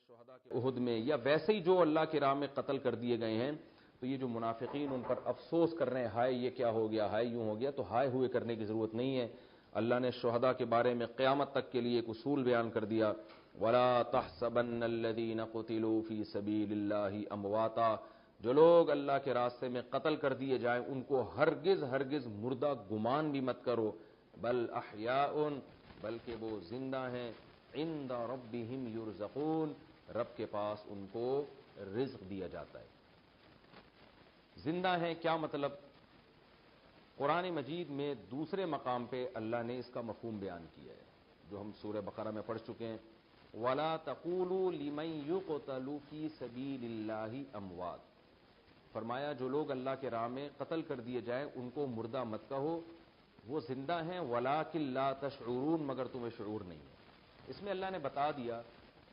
شہداء کے احد میں یا ویسے ہی جو اللہ کی راہ میں قتل کر دیے گئے ہیں، تو یہ جو منافقین ان پر افسوس کر رہے ہیں، ہائے یہ کیا ہو گیا، ہائے یوں ہو گیا، تو ہائے ہوئے کرنے کی ضرورت نہیں ہے۔ اللہ نے شہداء کے بارے میں قیامت تک کے لیے ایک اصول بیان کر دیا، وَلَا تَحْسَبَنَّ الَّذِينَ قُتِلُوا فِي سَبِيلِ اللَّهِ أَمْوَاتًا، جو لوگ اللہ کے راستے میں قتل کر دیے جائیں ان کو ہرگز مردہ گمان بھی مت کرو، بل احیاء، بلکہ وہ زندہ ہیں، عند ربہم یرزقون، رب کے پاس ان کو رزق دیا جاتا ہے۔ زندہ ہیں کیا مطلب؟ قرآن مجید میں دوسرے مقام پہ اللہ نے اس کا مفہوم بیان کیا ہے، جو ہم سورہ بقرہ میں پڑھ چکے ہیں، وَلَا تَقُولُوا لِمَن يُقْتَلُ فِي سَبِيلِ اللَّهِ أَمْوَاتٌ، فرمایا جو لوگ اللہ کے راہ میں قتل کر دیے جائیں ان کو مردہ مت کہو، وہ زندہ ہیں، وَلَٰكِن لَّا تَشْعُرُونَ، مگر تمہیں شعور نہیں ہے۔ اس میں اللہ نے بتا دیا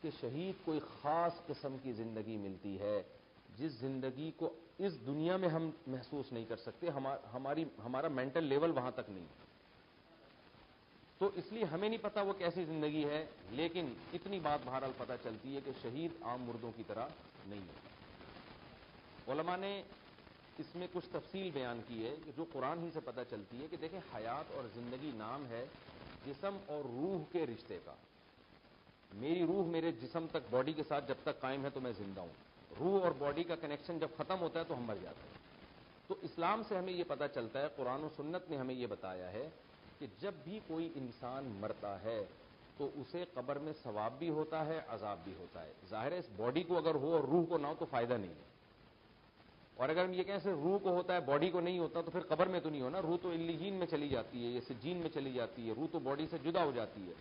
کہ شہید کوئی خاص قسم کی زندگی ملتی ہے جس زندگی کو اس دنیا میں ہم محسوس نہیں کر سکتے، ہمارا مینٹل لیول وہاں تک نہیں، تو اس لیے ہمیں نہیں پتا وہ کیسی زندگی ہے، لیکن اتنی بات بہرحال پتہ چلتی ہے کہ شہید عام مردوں کی طرح نہیں ہے۔ علماء نے اس میں کچھ تفصیل بیان کی ہے کہ جو قرآن ہی سے پتہ چلتی ہے کہ دیکھیں حیات اور زندگی نام ہے جسم اور روح کے رشتے کا۔ میری روح میرے جسم تک، باڈی کے ساتھ جب تک قائم ہے تو میں زندہ ہوں، روح اور باڈی کا کنیکشن جب ختم ہوتا ہے تو ہم مر جاتے ہیں۔ تو اسلام سے ہمیں یہ پتہ چلتا ہے، قرآن و سنت نے ہمیں یہ بتایا ہے کہ جب بھی کوئی انسان مرتا ہے تو اسے قبر میں ثواب بھی ہوتا ہے، عذاب بھی ہوتا ہے۔ ظاہر ہے اس باڈی کو اگر ہو اور روح کو نہ ہو تو فائدہ نہیں ہے، اور اگر ہم یہ کہیں صرف روح کو ہوتا ہے باڈی کو نہیں ہوتا تو پھر قبر میں تو نہیں ہونا، روح تو علیین میں چلی جاتی ہے، یہ سجین میں چلی جاتی ہے، روح تو باڈی سے جدا ہو جاتی ہے۔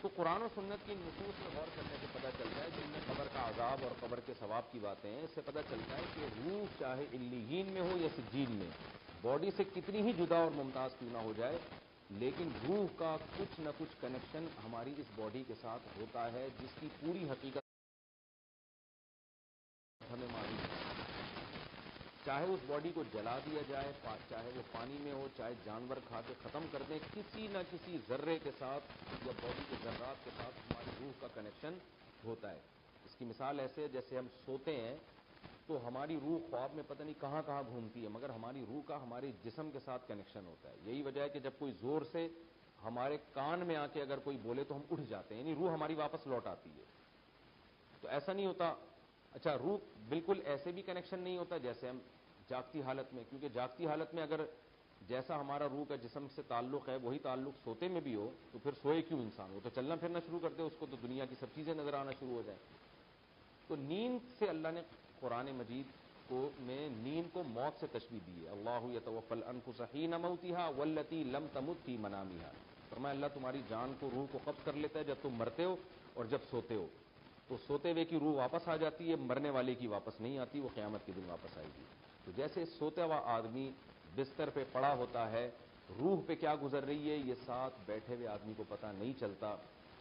تو قرآن و سنت کی نصوص میں غور کرنے سے پتہ چلتا ہے جن میں قبر کا عذاب اور قبر کے ثواب کی باتیں ہیں، اس سے پتہ چلتا ہے کہ روح چاہے علیین میں ہو یا سجین میں، باڈی سے کتنی ہی جدا اور ممتاز کیوں نہ ہو جائے، لیکن روح کا کچھ نہ کچھ کنیکشن ہماری اس باڈی کے ساتھ ہوتا ہے جس کی پوری حقیقت ہمیں معلوم ہے۔ چاہے اس باڈی کو جلا دیا جائے، چاہے وہ پانی میں ہو، چاہے جانور کھا کے ختم کر دیں، کسی نہ کسی ذرے کے ساتھ یا باڈی کے ذرات کے ساتھ ہماری روح کا کنیکشن ہوتا ہے۔ اس کی مثال ایسے ہے جیسے ہم سوتے ہیں تو ہماری روح خواب میں پتہ نہیں کہاں کہاں گھومتی ہے، مگر ہماری روح کا ہمارے جسم کے ساتھ کنیکشن ہوتا ہے۔ یہی وجہ ہے کہ جب کوئی زور سے ہمارے کان میں آ کے اگر کوئی بولے تو ہم اٹھ جاتے ہیں، یعنی روح ہماری واپس لوٹ آتی ہے۔ تو ایسا نہیں ہوتا، اچھا روح بالکل ایسے بھی کنیکشن نہیں ہوتا جیسے ہم جاگتی حالت میں، کیونکہ جاگتی حالت میں اگر جیسا ہمارا روح کا جسم سے تعلق ہے وہی تعلق سوتے میں بھی ہو تو پھر سوئے کیوں انسان؟ وہ تو چلنا پھرنا شروع کر دے، اس کو تو دنیا کی سب چیزیں نظر آنا شروع ہو جائیں۔ تو نیند سے اللہ نے قرآن مجید میں نیند کو موت سے تشبیہ دی ہے، اللہ یتوفی الانفس حین موتها والتی لم تمت فی منامها، فرمایا اللہ تمہاری جان کو، روح کو قبض کر لیتا ہے جب تم مرتے ہو اور جب سوتے ہو، تو سوتے ہوئے کی روح واپس آ جاتی ہے، مرنے والے کی واپس نہیں آتی، وہ قیامت کے دن واپس آئے گی۔ تو جیسے سوتا ہوا آدمی بستر پہ پڑا ہوتا ہے، روح پہ کیا گزر رہی ہے یہ ساتھ بیٹھے ہوئے آدمی کو پتہ نہیں چلتا،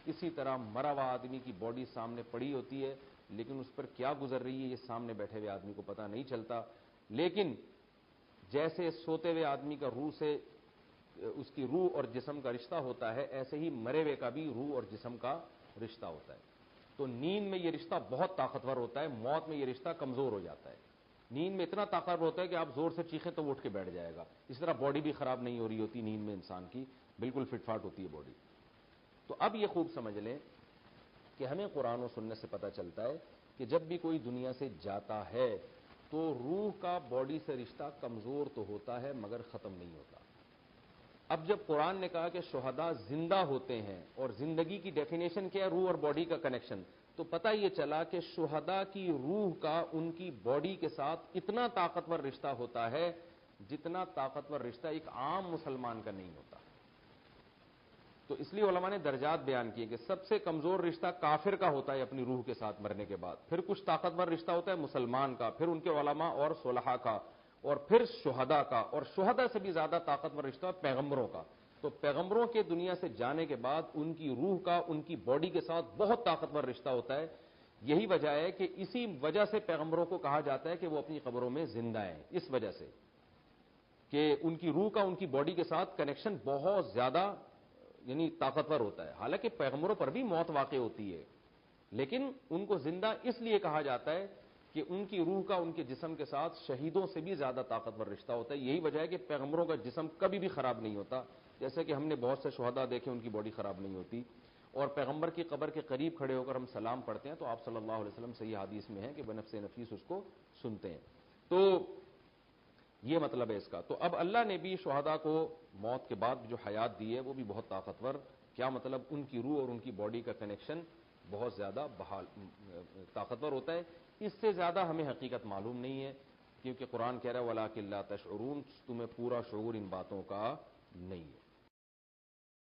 اسی طرح مرا ہوا آدمی کی باڈی سامنے پڑی ہوتی ہے لیکن اس پر کیا گزر رہی ہے یہ سامنے بیٹھے ہوئے آدمی کو پتہ نہیں چلتا۔ لیکن جیسے سوتے ہوئے آدمی کا روح سے اس کی روح اور جسم کا رشتہ ہوتا ہے، ایسے ہی مرے ہوئے کا بھی روح اور جسم کا رشتہ ہوتا ہے۔ تو نیند میں یہ رشتہ بہت طاقتور ہوتا ہے، موت میں یہ رشتہ کمزور ہو جاتا ہے۔ نیند میں اتنا طاقتور ہوتا ہے کہ آپ زور سے چیخیں تو وہ اٹھ کے بیٹھ جائے گا۔ اس طرح باڈی بھی خراب نہیں ہو رہی ہوتی نیند میں، انسان کی بالکل فٹ فاٹ ہوتی ہے باڈی۔ تو اب یہ خوب سمجھ لیں کہ ہمیں قرآن و سنت سے پتہ چلتا ہے کہ جب بھی کوئی دنیا سے جاتا ہے تو روح کا باڈی سے رشتہ کمزور تو ہوتا ہے مگر ختم نہیں ہوتا۔ اب جب قرآن نے کہا کہ شہداء زندہ ہوتے ہیں، اور زندگی کی ڈیفینیشن کیا ہے؟ روح اور باڈی کا کنیکشن، تو پتہ یہ چلا کہ شہداء کی روح کا ان کی باڈی کے ساتھ اتنا طاقتور رشتہ ہوتا ہے جتنا طاقتور رشتہ ایک عام مسلمان کا نہیں ہوتا۔ تو اس لیے علماء نے درجات بیان کیے کہ سب سے کمزور رشتہ کافر کا ہوتا ہے اپنی روح کے ساتھ مرنے کے بعد، پھر کچھ طاقتور رشتہ ہوتا ہے مسلمان کا، پھر ان کے علماء اور صلحاء کا، اور پھر شہداء کا، اور شہداء سے بھی زیادہ طاقتور رشتہ پیغمبروں کا۔ تو پیغمبروں کے دنیا سے جانے کے بعد ان کی روح کا ان کی باڈی کے ساتھ بہت طاقتور رشتہ ہوتا ہے۔ یہی وجہ ہے کہ اسی وجہ سے پیغمبروں کو کہا جاتا ہے کہ وہ اپنی قبروں میں زندہ ہیں، اس وجہ سے کہ ان کی روح کا ان کی باڈی کے ساتھ کنیکشن بہت زیادہ یعنی طاقتور ہوتا ہے۔ حالانکہ پیغمبروں پر بھی موت واقع ہوتی ہے، لیکن ان کو زندہ اس لیے کہا جاتا ہے کہ ان کی روح کا ان کے جسم کے ساتھ شہیدوں سے بھی زیادہ طاقتور رشتہ ہوتا ہے. یہی وجہ ہے کہ پیغمبروں کا جسم کبھی بھی خراب نہیں ہوتا. جیسے کہ ہم نے بہت سے شہداء دیکھے ان کی باڈی خراب نہیں ہوتی, اور پیغمبر کی قبر کے قریب کھڑے ہو کر ہم سلام پڑھتے ہیں تو آپ صلی اللہ علیہ وسلم سے یہ حدیث میں ہے کہ بنفس نفیس اس کو سنتے ہیں. تو یہ مطلب ہے اس کا. تو اب اللہ نے بھی شہداء کو موت کے بعد جو حیات دی ہے وہ بھی بہت طاقتور. کیا مطلب؟ ان کی روح اور ان کی باڈی کا کنیکشن بہت زیادہ طاقتور ہوتا ہے. اس سے زیادہ ہمیں حقیقت معلوم نہیں ہے, کیونکہ قرآن کہہ رہا ہے وَلَٰكِن لَّا تَشْعُرُونَ, تمہیں پورا شعور ان باتوں کا نہیں ہے.